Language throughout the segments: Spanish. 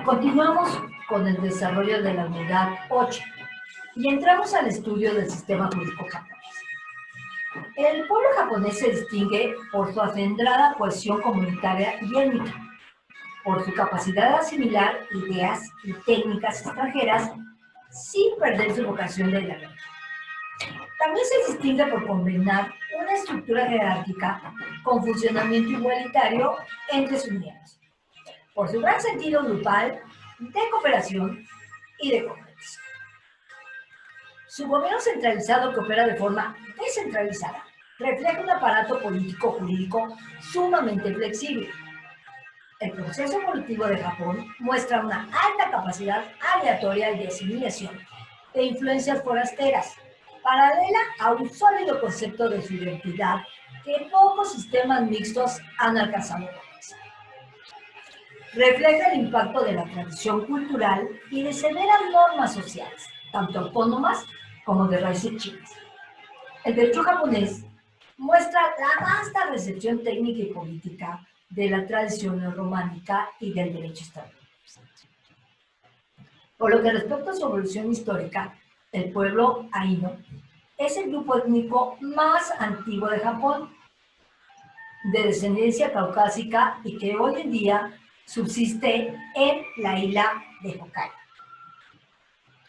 Continuamos con el desarrollo de la unidad 8 y entramos al estudio del sistema jurídico japonés. El pueblo japonés se distingue por su acendrada cohesión comunitaria y étnica, por su capacidad de asimilar ideas y técnicas extranjeras sin perder su vocación de diálogo. También se distingue por combinar una estructura jerárquica con funcionamiento igualitario entre sus miembros, por su gran sentido grupal de cooperación y de competencia. Su gobierno centralizado que opera de forma descentralizada refleja un aparato político-jurídico sumamente flexible. El proceso evolutivo de Japón muestra una alta capacidad aleatoria de asimilación de influencias forasteras, paralela a un sólido concepto de su identidad que pocos sistemas mixtos han alcanzado a realizar. Refleja el impacto de la tradición cultural y de severas normas sociales, tanto autónomas como de raíces chinas. El derecho japonés muestra la vasta recepción técnica y política de la tradición románica y del derecho estadounidense. Por lo que respecta a su evolución histórica, el pueblo Ainu es el grupo étnico más antiguo de Japón, de descendencia caucásica y que hoy en día subsiste en la isla de Hokkaido,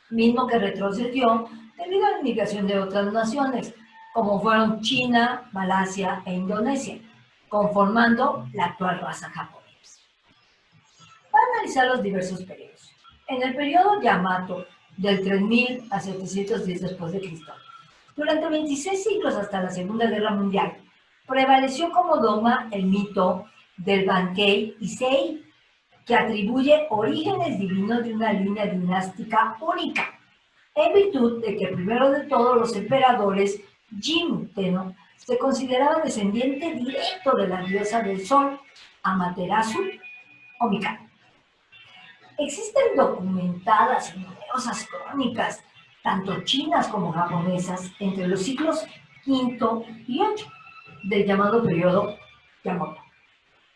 mismo que retrocedió debido a la inmigración de otras naciones, como fueron China, Malasia e Indonesia, conformando la actual raza japonesa. Para analizar los diversos periodos. En el periodo Yamato, del 3000 a 710 después de Cristo, durante 26 siglos hasta la Segunda Guerra Mundial, prevaleció como dogma el mito del Bankei Issei, que atribuye orígenes divinos de una línea dinástica única, en virtud de que primero de todos los emperadores Jin Tenno se consideraba descendiente directo de la diosa del sol, Amaterasu o Mikado. Existen documentadas y numerosas crónicas, tanto chinas como japonesas, entre los siglos V y VIII del llamado periodo Yamato,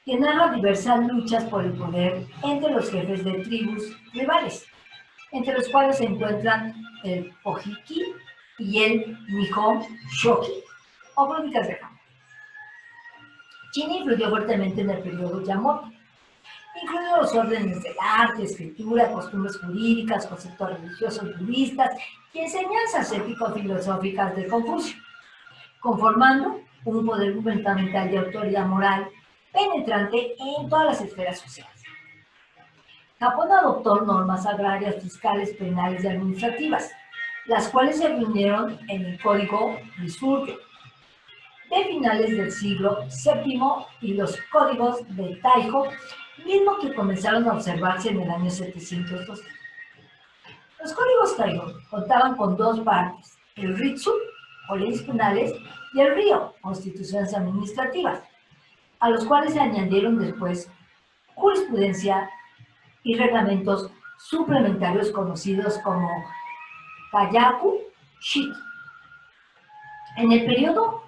que narra diversas luchas por el poder entre los jefes de tribus rivales, entre los cuales se encuentran el Ojiki y el Nihon Shoki, o crónicas de Japón. China influyó fuertemente en el periodo Yamato, incluidos los órdenes del arte, escritura, costumbres jurídicas, conceptos religiosos budistas y enseñanzas ético-filosóficas de Confucio, conformando un poder gubernamental de autoridad moral penetrante en todas las esferas sociales. Japón adoptó normas agrarias, fiscales, penales y administrativas, las cuales se reunieron en el Código Ryukyū de finales del siglo VII y los códigos de Taiho, mismo que comenzaron a observarse en el año 712. Los códigos Taiho contaban con dos partes, el Ritsu, o leyes penales, y el Ryo, constituciones administrativas, a los cuales se añadieron después jurisprudencia y reglamentos suplementarios conocidos como Kayaku Shiki. En el periodo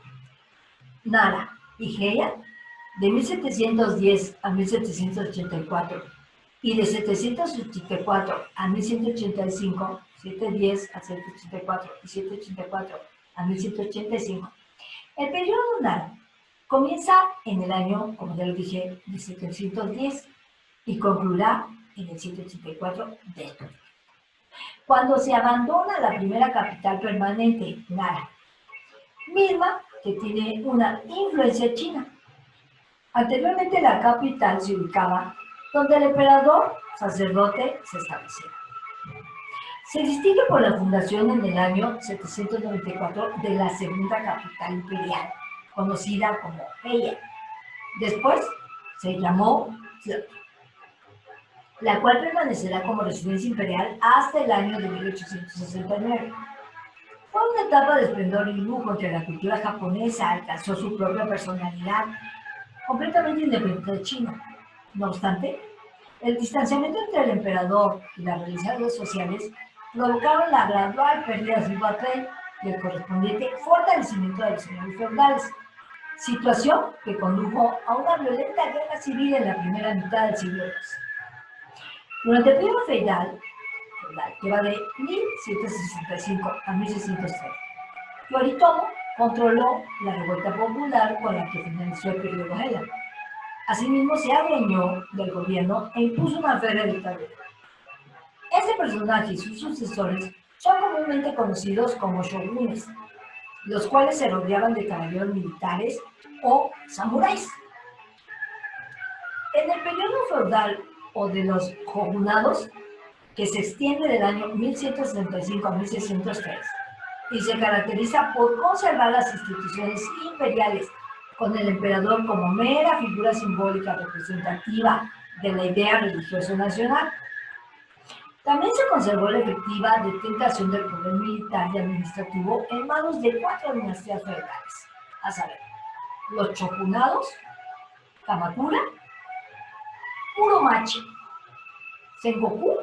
Nara y Heian, de 1710 a 1784 y de 784 a 1185, 710 a 784 y 784 a 1185, el periodo Nara comienza en el año, como ya lo dije, 1710 y concluirá en el 784 después, cuando se abandona la primera capital permanente, Nara, misma que tiene una influencia china. Anteriormente la capital se ubicaba donde el emperador sacerdote se establecía. Se distingue por la fundación en el año 794 de la segunda capital imperial, conocida como Heian. Después se llamó Kyoto, la cual permanecerá como residencia imperial hasta el año de 1869. Fue una etapa de esplendor y lujo en que la cultura japonesa alcanzó su propia personalidad, completamente independiente de China. No obstante, el distanciamiento entre el emperador y las religiones sociales provocaron la gradual pérdida de su papel y el correspondiente fortalecimiento de los señores feudales, situación que condujo a una violenta guerra civil en la primera mitad del siglo XII. Durante el periodo feudal, que va de 1165 a 1603, Yoritomo controló la revuelta popular con la que finalizó el periodo Heian. Asimismo, se adueñó del gobierno e impuso una férrea dictadura. Este personaje y sus sucesores son comúnmente conocidos como shogunes, los cuales se rodeaban de caballeros militares o samuráis. En el periodo feudal o de los shogunados, que se extiende del año 1165 a 1603, y se caracteriza por conservar las instituciones imperiales, con el emperador como mera figura simbólica representativa de la idea religiosa nacional. También se conservó la efectiva detentación del poder militar y administrativo en manos de 4 dinastías feudales, a saber, los shogunados, Kamakura, Muromachi, Sengoku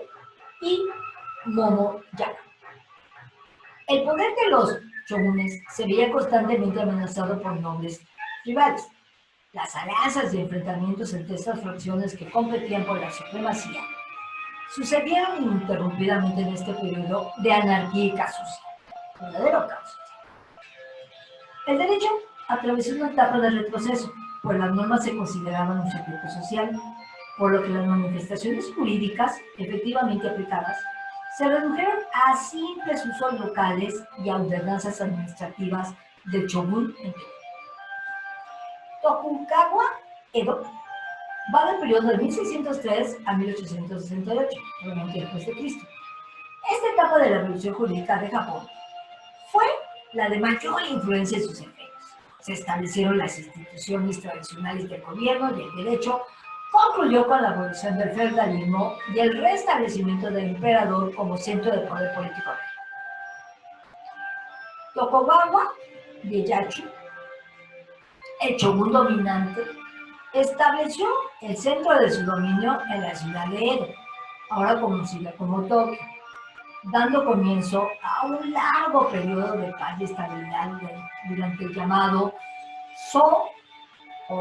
y Momoyama. El poder de los shogunes se veía constantemente amenazado por nobles rivales. Las alianzas y enfrentamientos entre estas fracciones que competían por la supremacía sucedieron ininterrumpidamente en este periodo de anarquía y caos social, verdadero caos social. El derecho atravesó una etapa de retroceso, pues las normas se consideraban un secreto social, por lo que las manifestaciones jurídicas efectivamente aplicadas se redujeron a simples usos locales y a ordenanzas administrativas del shogun en Tokio. Tokugawa Edo va del periodo de 1603 a 1868, obviamente después de Cristo. Esta etapa de la revolución jurídica de Japón fue la de mayor influencia en sus efectos. Se establecieron las instituciones tradicionales del gobierno y el derecho concluyó con la abolición del feudalismo y el restablecimiento del emperador como centro de poder político. Tokugawa Ieyasu, el shogun dominante, estableció el centro de su dominio en la ciudad de Edo, ahora conocida como Tokio, dando comienzo a un largo periodo de paz y estabilidad durante el llamado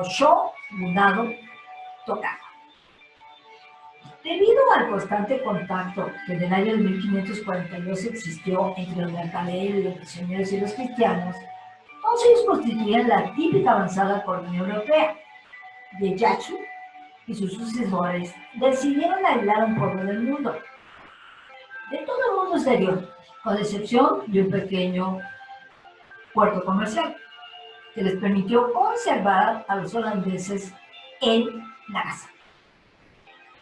Shogunado Tokugawa. Debido al constante contacto que en el año 1542 existió entre los mercaderes, los misioneros y los cristianos, todos ellos constituían la típica avanzada colonia europea. Ieyasu y sus sucesores decidieron aislar un pueblo del mundo, de todo el mundo exterior, con excepción de un pequeño puerto comercial, que les permitió conservar a los holandeses en Nagasaki.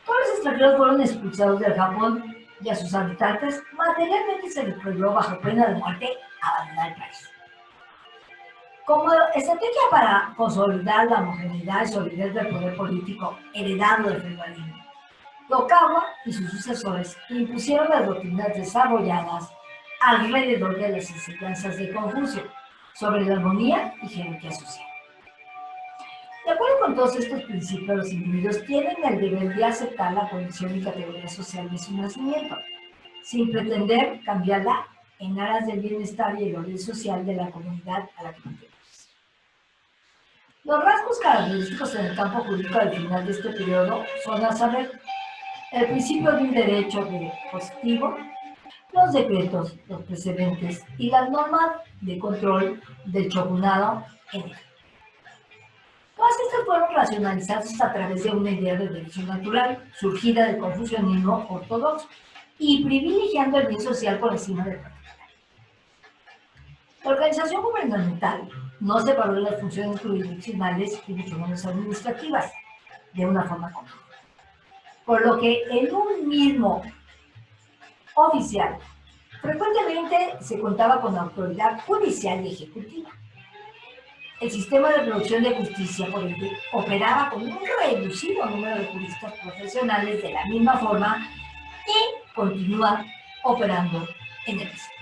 Todos los extranjeros fueron expulsados del Japón y a sus habitantes materialmente se les prohibió bajo pena de muerte abandonar el país. Como estrategia para consolidar la homogeneidad y solidez del poder político heredado del feudalismo, Tokugawa y sus sucesores impusieron las doctrinas desarrolladas alrededor de las enseñanzas de Confucio sobre la armonía y jerarquía social. De acuerdo con todos estos principios, los individuos tienen el deber de aceptar la condición y categoría social de su nacimiento, sin pretender cambiarla en aras del bienestar y el orden social de la comunidad a la que pertenecen. Los rasgos característicos en el campo jurídico al final de este periodo son a saber el principio de un derecho positivo, los decretos, los precedentes y las normas de control del shogunado en él. Todas estas fueron racionalizadas a través de una idea de derecho natural surgida del confucianismo ortodoxo y privilegiando el bien social por encima del particular. La organización gubernamental no separó las funciones jurisdiccionales y mucho menos administrativas de una forma común, por lo que en un mismo oficial frecuentemente se contaba con autoridad judicial y ejecutiva. El sistema de producción de justicia, por ejemplo, operaba con un reducido número de juristas profesionales de la misma forma y continúa operando en el mismo.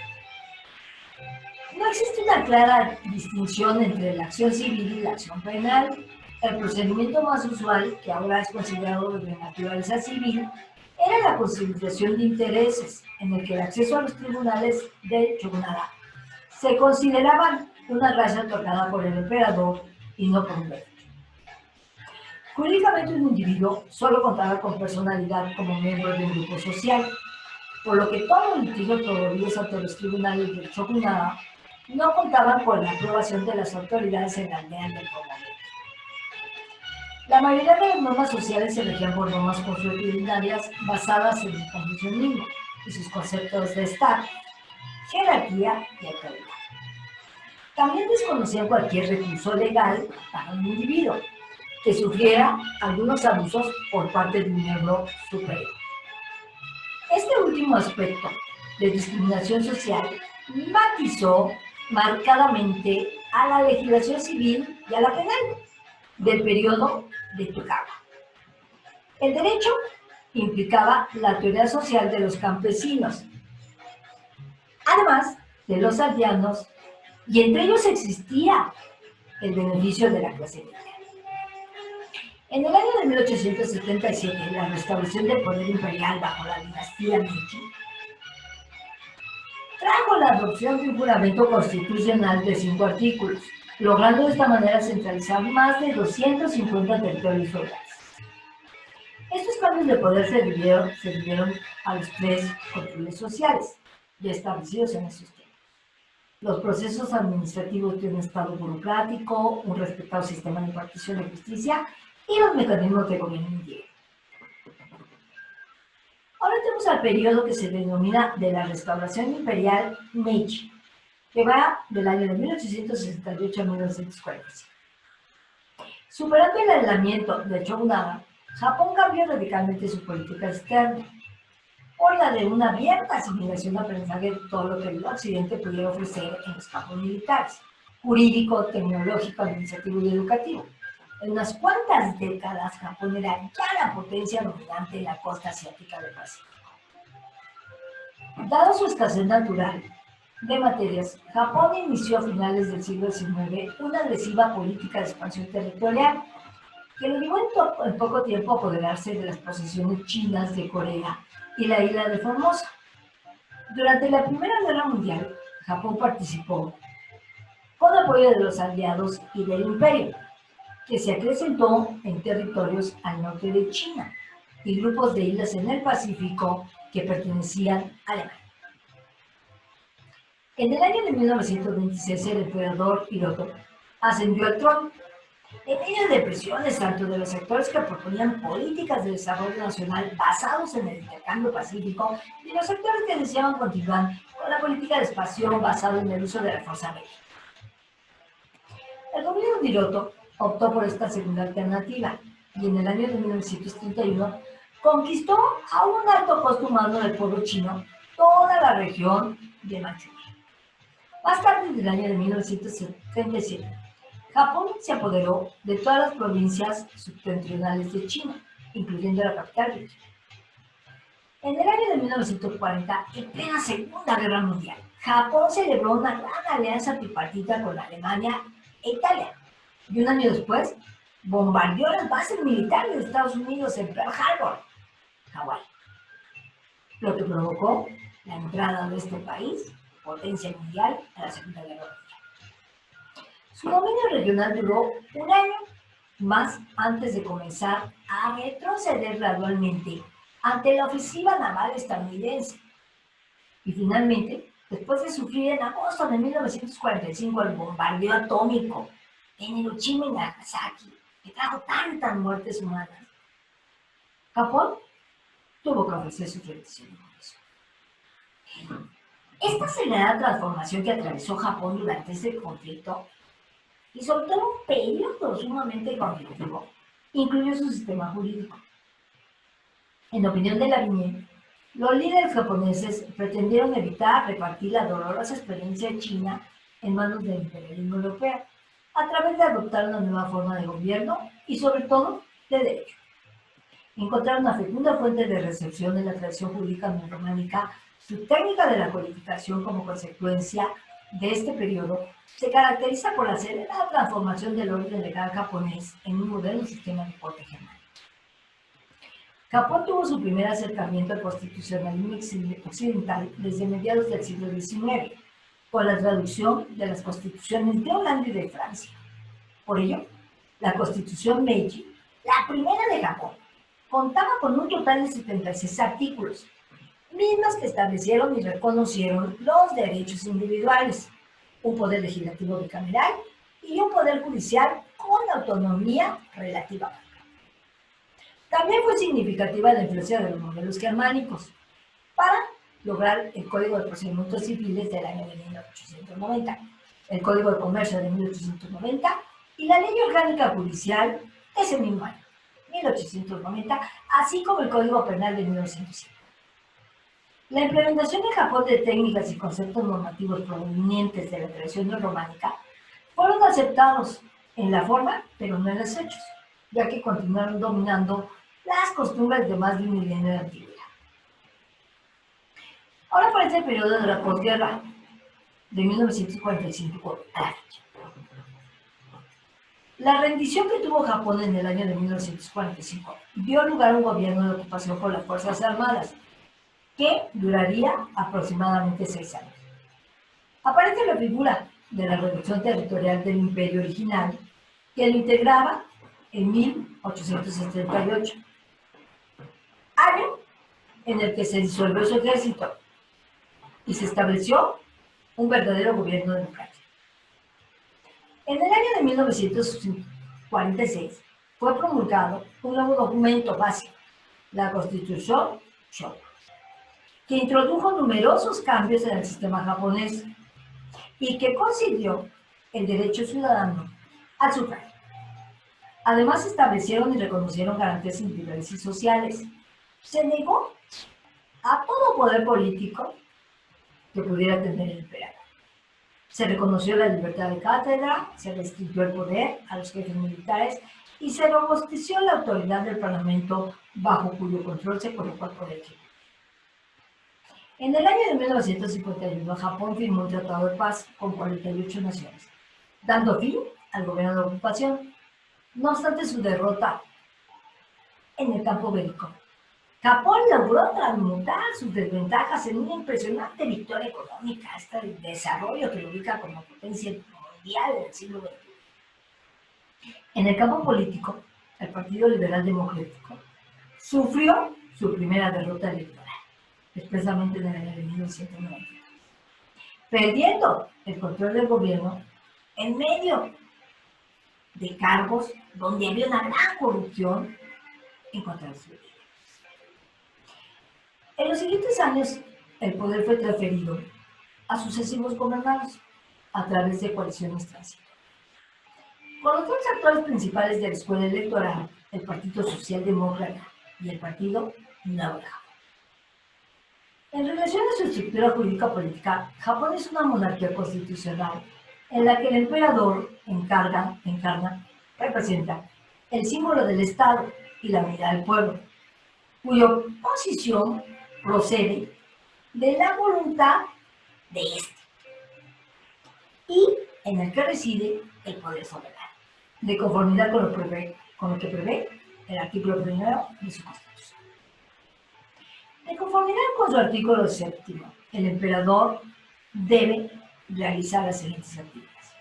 No existe una clara distinción entre la acción civil y la acción penal. El procedimiento más usual, que ahora es considerado de naturaleza civil, era la conciliación de intereses, en el que el acceso a los tribunales de shogunado se consideraban una gracia otorgada por el emperador y no por un derecho. Jurídicamente, un individuo solo contaba con personalidad como miembro de un grupo social, por lo que todos los litigios promovidos ante los tribunales del Shogunado no contaban con la aprobación de las autoridades en la aldea del poblamiento. La mayoría de las normas sociales se regían por normas consuetudinarias basadas en el confucianismo y sus conceptos de Estado, jerarquía y autoridad. También desconocían cualquier recurso legal para un individuo que sufriera algunos abusos por parte de un miembro superior. Este último aspecto de discriminación social matizó marcadamente a la legislación civil y a la penal del periodo de Tokugawa. El derecho implicaba la teoría social de los campesinos, además de los aldeanos, y entre ellos existía el beneficio de la clase media. En el año de 1877, la restauración del poder imperial bajo la dinastía Meiji trajo la adopción de un juramento constitucional de 5 artículos, logrando de esta manera centralizar más de 250 territorios feudales. Estos cambios de poder se debieron a los 3 controles sociales ya establecidos en esos tiempos: los procesos administrativos de un Estado burocrático, un respetado sistema de impartición de justicia y los mecanismos de gobierno indirecto. Ahora tenemos al periodo que se denomina de la Restauración Imperial Meiji, que va del año de 1868 a 1945. Superando el aislamiento del Shogunado, Japón cambió radicalmente su política externa por la de una abierta asimilación de aprendizaje de todo lo que el Occidente pudiera ofrecer en los campos militares, jurídico, tecnológico, administrativo y educativo. En unas cuantas décadas, Japón era ya la potencia dominante en la costa asiática del Pacífico. Dado su escasez natural de materias, Japón inició a finales del siglo XIX una agresiva política de expansión territorial que lo llevó en poco tiempo a apoderarse de las posesiones chinas de Corea y la isla de Formosa. Durante la Primera Guerra Mundial, Japón participó con apoyo de los aliados y del imperio, que se acrecentó en territorios al norte de China y grupos de islas en el Pacífico que pertenecían a Alemania. En el año de 1926, el emperador Hiroto ascendió al trono en medio de presiones tanto de los sectores que proponían políticas de desarrollo nacional basados en el intercambio pacífico y los sectores que deseaban continuar con la política de expansión basada en el uso de la fuerza bélica. El gobierno de Hiroto optó por esta segunda alternativa y en el año de 1931 conquistó a un alto costo humano del pueblo chino toda la región de Manchuria. Más tarde, en el año de 1937, Japón se apoderó de todas las provincias septentrionales de China, incluyendo la capital Beijing. En el año de 1940, en plena Segunda Guerra Mundial, Japón celebró una gran alianza tripartita con Alemania e Italia, y un año después bombardeó las bases militares de Estados Unidos en Pearl Harbor, Hawái, lo que provocó la entrada de este país, potencia mundial, a la Segunda Guerra Mundial. Su dominio regional duró un año más antes de comenzar a retroceder gradualmente ante la ofensiva naval estadounidense. Y finalmente, después de sufrir en agosto de 1945 el bombardeo atómico en Hiroshima y Nagasaki, que trajo tantas muertes humanas, Japón tuvo que ofrecer su rendición por eso. Esta acelerada transformación que atravesó Japón durante este conflicto, y sobre todo un periodo sumamente conflictivo, incluyó su sistema jurídico. En opinión de Lavigné, los líderes japoneses pretendieron evitar repartir la dolorosa experiencia china en manos del imperialismo europeo, a través de adoptar una nueva forma de gobierno y sobre todo de derecho. Encontrar una fecunda fuente de recepción de la tradición jurídica norrománica, su técnica de la codificación como consecuencia de este periodo se caracteriza por la acelerada transformación del orden legal japonés en un moderno sistema de corte germánico. Japón tuvo su primer acercamiento al constitucionalismo occidental desde mediados del siglo XIX, con la traducción de las constituciones de Holanda y de Francia. Por ello, la Constitución Meiji La primera de Japón contaba con un total de 76 artículos, mismos que establecieron y reconocieron los derechos individuales, un poder legislativo bicameral y un poder judicial con autonomía relativa. También fue significativa la influencia de los modelos germánicos para lograr el Código de Procedimientos Civiles del año de 1890, el Código de Comercio de 1890 y la Ley Orgánica Judicial ese mismo año, 1890, así como el Código Penal de 1905. La implementación en Japón de técnicas y conceptos normativos provenientes de la tradición románica fueron aceptados en la forma, pero no en los hechos, ya que continuaron dominando las costumbres de más de un milenio de antigüedad. Ahora aparece el periodo de la posguerra, de 1945 a la fecha. La rendición que tuvo Japón en el año de 1945 dio lugar a un gobierno de ocupación por las Fuerzas Armadas, que duraría aproximadamente 6 años. Aparece la figura de la reducción territorial del imperio original, que lo integraba en 1878, año en el que se disolvió su ejército y se estableció un verdadero gobierno democrático. En el año de 1946 fue promulgado un nuevo documento básico, la Constitución Showa, que introdujo numerosos cambios en el sistema japonés y que concedió el derecho ciudadano al sufragio. Además, establecieron y reconocieron garantías individuales y sociales. Se negó a todo poder político que pudiera tener el emperador. Se reconoció la libertad de cátedra, se restringió el poder a los jefes militares y se robusteció la autoridad del Parlamento, bajo cuyo control se colocó el poder ejecutivo. En el año de 1951, Japón firmó un tratado de paz con 48 naciones, dando fin al gobierno de ocupación. No obstante su derrota en el campo bélico, Japón logró transmutar sus desventajas en una impresionante victoria económica, hasta el desarrollo que lo ubica como potencia mundial del siglo XX. En el campo político, el Partido Liberal Democrático sufrió su primera derrota electoral, expresamente en el año de 1993, perdiendo el control del gobierno en medio de cargos donde había una gran corrupción en contra de su líder. En los siguientes años, el poder fue transferido a sucesivos gobernantes a través de coaliciones transitorias. Con los dos actores principales de la escuela electoral, el Partido Socialdemócrata y el Partido Nuevo de Japón. En relación a su estructura jurídica política, Japón es una monarquía constitucional en la que el emperador representa el símbolo del Estado y la unidad del pueblo, cuya posición procede de la voluntad de éste, y en el que reside el poder soberano, de conformidad con lo que prevé el artículo 1 de su Constitución. De conformidad con su artículo 7, el emperador debe realizar las siguientes actividades: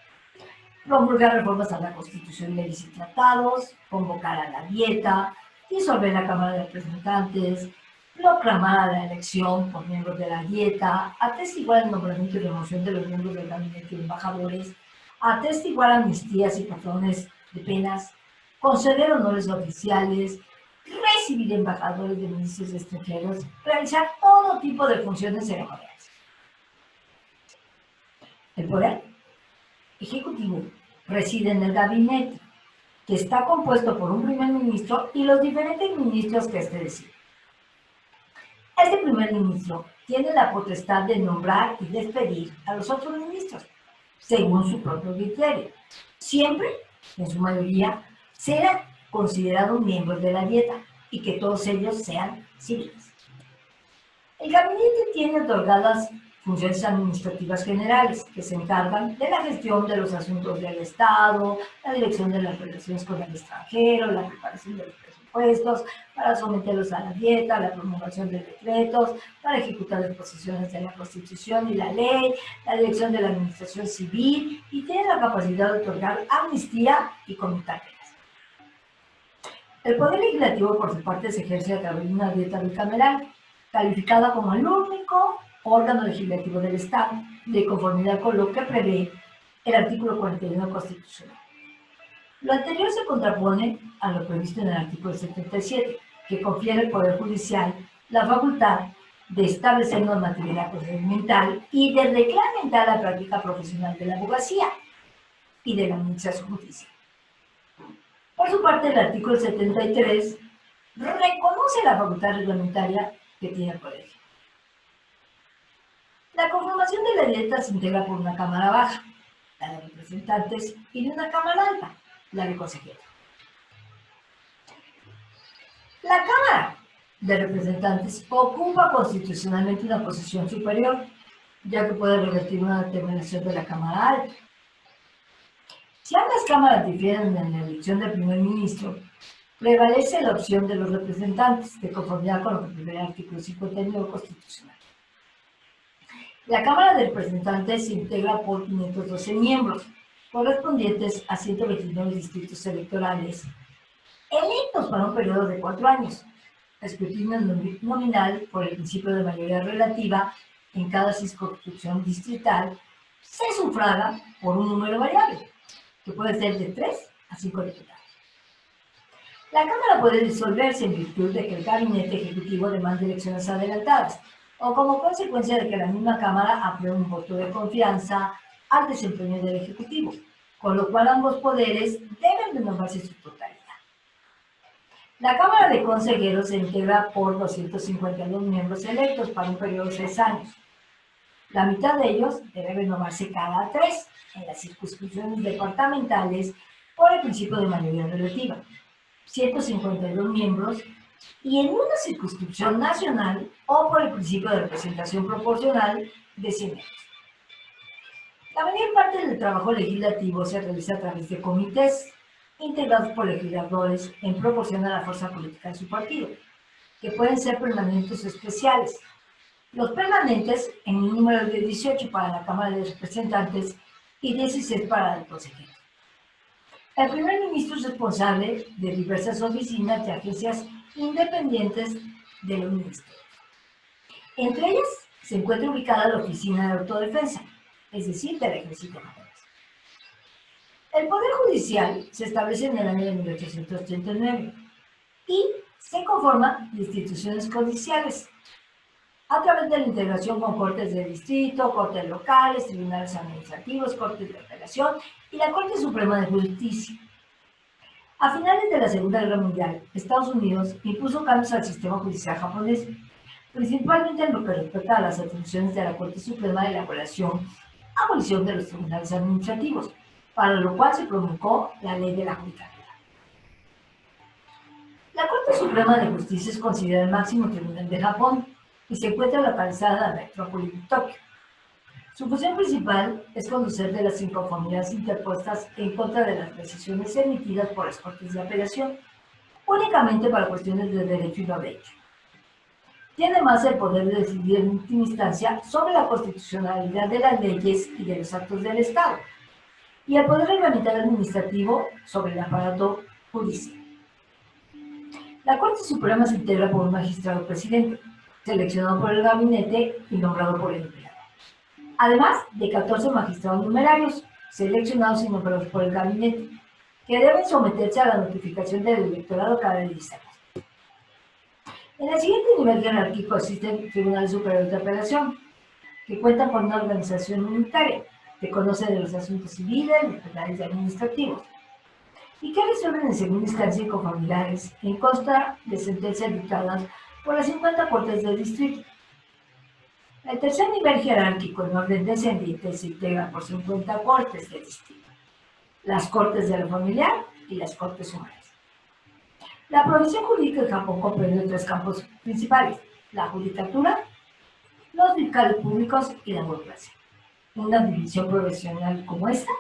promulgar reformas a la Constitución, leyes y tratados, convocar a la Dieta, disolver la Cámara de Representantes, proclamar la elección por miembros de la Dieta, atestiguar el nombramiento y remoción de los miembros del gabinete de embajadores, atestiguar amnistías y patrones de penas, conceder honores oficiales, recibir embajadores de ministros extranjeros, realizar todo tipo de funciones ceremoniales. El poder ejecutivo reside en el gabinete, que está compuesto por un primer ministro y los diferentes ministros que éste decide. Este primer ministro tiene la potestad de nombrar y despedir a los otros ministros, según su propio criterio. Siempre, en su mayoría, será considerado miembros de la Dieta y que todos ellos sean civiles. El gabinete tiene otorgadas funciones administrativas generales que se encargan de la gestión de los asuntos del Estado, la dirección de las relaciones con el extranjero, la preparación de los presupuestos, para someterlos a la Dieta, la promulgación de decretos, para ejecutar las disposiciones de la Constitución y la ley, la dirección de la administración civil, y tiene la capacidad de otorgar amnistía y conmutar penas. El Poder Legislativo, por su parte, se ejerce a través de una dieta bicameral, calificada como el único órgano legislativo del Estado, de conformidad con lo que prevé el artículo 41 constitucional. Lo anterior se contrapone a lo previsto en el artículo 77, que confiere al Poder Judicial la facultad de establecer normatividad procedimental y de reglamentar la práctica profesional de la abogacía y de la administración judicial. Por su parte, el artículo 73 reconoce la facultad reglamentaria que tiene el colegio. La conformación de la dieta se integra por una cámara baja, la de representantes, y de una cámara alta, la de consejeros. La Cámara de Representantes ocupa constitucionalmente una posición superior, ya que puede revertir una determinación de la Cámara Alta. Si ambas cámaras difieren en la elección del primer ministro, prevalece la opción de los representantes, de conformidad con lo que prevé el artículo 59 constitucional. La Cámara de Representantes se integra por 512 miembros, correspondientes a 129 distritos electorales, electos para un periodo de 4 años, escrutinio nominal por el principio de mayoría relativa en cada circunscripción distrital, se sufraga por un número variable, que puede ser de 3 a 5 diputados. La Cámara puede disolverse en virtud de que el Gabinete Ejecutivo demande elecciones adelantadas, o como consecuencia de que la misma Cámara apruebe un voto de confianza al desempeño del Ejecutivo, con lo cual ambos poderes deben renovarse en su totalidad. La Cámara de Consejeros se integra por 252 miembros electos para un periodo de 6 años. La mitad de ellos debe renovarse cada 3 en las circunscripciones departamentales por el principio de mayoría relativa, 152 miembros, y en una circunscripción nacional o por el principio de representación proporcional de 100 miembros. La mayor parte del trabajo legislativo se realiza a través de comités integrados por legisladores en proporción a la fuerza política de su partido, que pueden ser permanentes o especiales. Los permanentes en un número de 18 para la Cámara de Representantes y 16 para el consejero. El primer ministro es responsable de diversas oficinas y agencias independientes de los ministerios. Entre ellas se encuentra ubicada la Oficina de Autodefensa, es decir, del Ejército japonés. El Poder Judicial se establece en el año de 1889 y se conforma de instituciones judiciales a través de la integración con cortes de distrito, cortes locales, tribunales administrativos, cortes de apelación y la Corte Suprema de Justicia. A finales de la Segunda Guerra Mundial, Estados Unidos impuso cambios al sistema judicial japonés, principalmente en lo que respecta a las atribuciones de la Corte Suprema de la abolición de los tribunales administrativos, para lo cual se promulgó la Ley de la Judicatura. La Corte Suprema de Justicia es considerada el máximo tribunal de Japón y se encuentra localizada en la metrópoli de Tokio. Su función principal es conocer de las inconformidades interpuestas en contra de las decisiones emitidas por las Cortes de Apelación, únicamente para cuestiones de derecho y no derecho. Tiene además el poder de decidir en última instancia sobre la constitucionalidad de las leyes y de los actos del Estado, y el poder reglamentario administrativo sobre el aparato judicial. La Corte Suprema se integra por un magistrado presidente, seleccionado por el gabinete y nombrado por el emperador, además de 14 magistrados numerarios, seleccionados y nombrados por el gabinete, que deben someterse a la notificación del electorado cada 10 años. En el siguiente nivel jerárquico existen tribunales superiores de apelación, que cuentan con una organización unitaria, que conoce de los asuntos civiles, penales y administrativos, y que resuelven en segunda instancia inconformidades en contra de sentencias dictadas por las 50 cortes del distrito. El tercer nivel jerárquico en orden descendiente se integra por 50 cortes del distrito, las cortes de lo familiar y las cortes sumarias. La profesión jurídica en Japón comprende 3 campos principales: la judicatura, los fiscales públicos y la burocracia. Una división profesional como esta,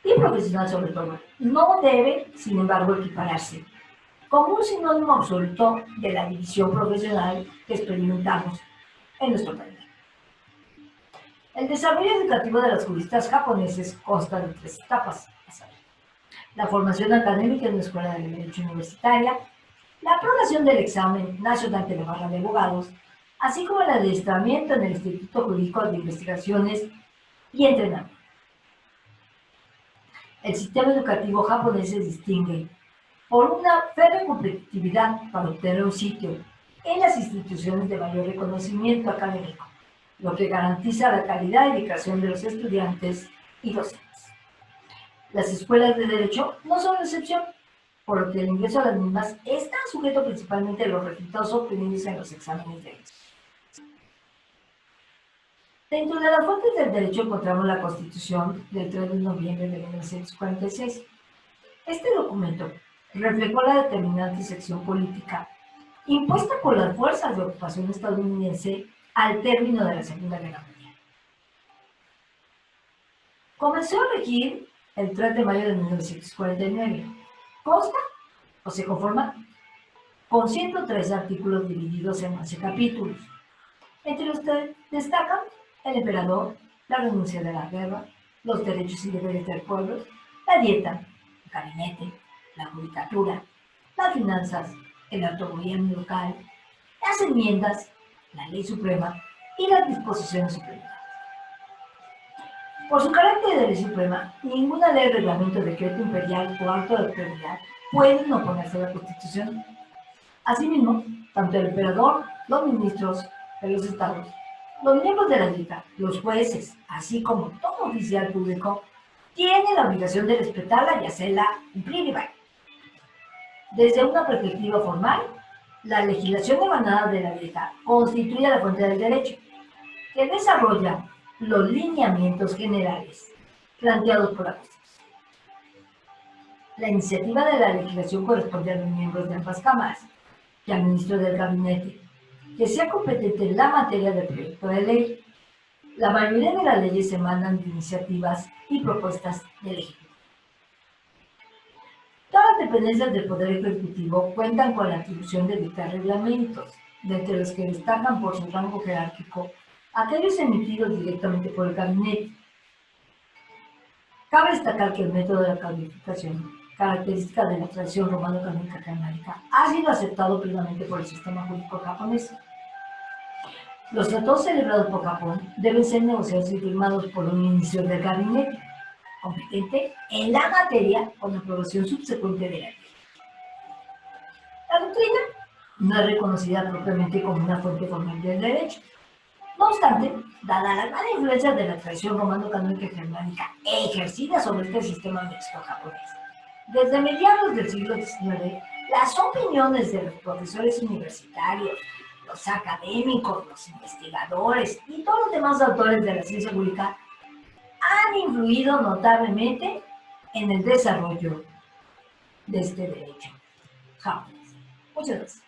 y profesional sobre todo, no debe, sin embargo, equipararse como un sinónimo absoluto de la división profesional que experimentamos en nuestro país. El desarrollo educativo de los juristas japoneses consta de 3 etapas, la formación académica en la Escuela de Derecho Universitaria, la aprobación del examen nacional de la Barra de Abogados, así como el adiestramiento en el Instituto Jurídico de Investigaciones y Entrenamiento. El sistema educativo japonés se distingue por una férrea competitividad para obtener un sitio en las instituciones de mayor reconocimiento académico, lo que garantiza la calidad y dedicación de los estudiantes y docentes. Las escuelas de derecho no son la excepción, por lo que el ingreso a las mismas está sujeto principalmente a los resultados obtenidos en los exámenes de ingreso. Dentro de las fuentes del derecho encontramos la Constitución del 3 de noviembre de 1946. Este documento reflejó la determinante sección política impuesta por las fuerzas de ocupación estadounidense al término de la Segunda Guerra Mundial. Comenzó a regir el 3 de mayo de 1949. Consta o se conforma con 103 artículos divididos en 11 capítulos. Entre los que destacan el emperador, la renuncia de la guerra, los derechos y deberes del pueblo, la dieta, el gabinete, la judicatura, las finanzas, el autogobierno local, las enmiendas, la ley suprema y las disposiciones suplementarias. Por su carácter de ley suprema, ninguna ley, reglamento, decreto imperial o acto de autoridad pueden oponerse a la Constitución. Asimismo, tanto el emperador, los ministros de los estados, los miembros de la dieta, los jueces, así como todo oficial público, tienen la obligación de respetarla y hacerla cumplir y valer. Desde una perspectiva formal, la legislación emanada de la dieta constituye la fuente del derecho, que desarrolla los lineamientos generales planteados por la Constitución. La iniciativa de la legislación corresponde a los miembros de ambas cámaras y al ministro del gabinete, que sea competente en la materia del proyecto de ley. La mayoría de las leyes emanan de iniciativas y propuestas del Ejecutivo. Todas las dependencias del Poder Ejecutivo cuentan con la atribución de dictar reglamentos, de entre los que destacan por su rango jerárquico aquellos emitidos directamente por el gabinete. Cabe destacar que el método de la codificación, característica de la tradición romano-canónica germánica, ha sido aceptado plenamente por el sistema jurídico japonés. Los tratados celebrados por Japón deben ser negociados y firmados por un ministro del gabinete, competente en la materia con aprobación subsecuente de la ley. La doctrina no es reconocida propiamente como una fuente formal del derecho. No obstante, dada la gran influencia de la tradición romano-canónica germánica ejercida sobre este sistema mixto japonés, desde mediados del siglo XIX, las opiniones de los profesores universitarios, los académicos, los investigadores y todos los demás autores de la ciencia jurídica han influido notablemente en el desarrollo de este derecho japonés. Muchas gracias.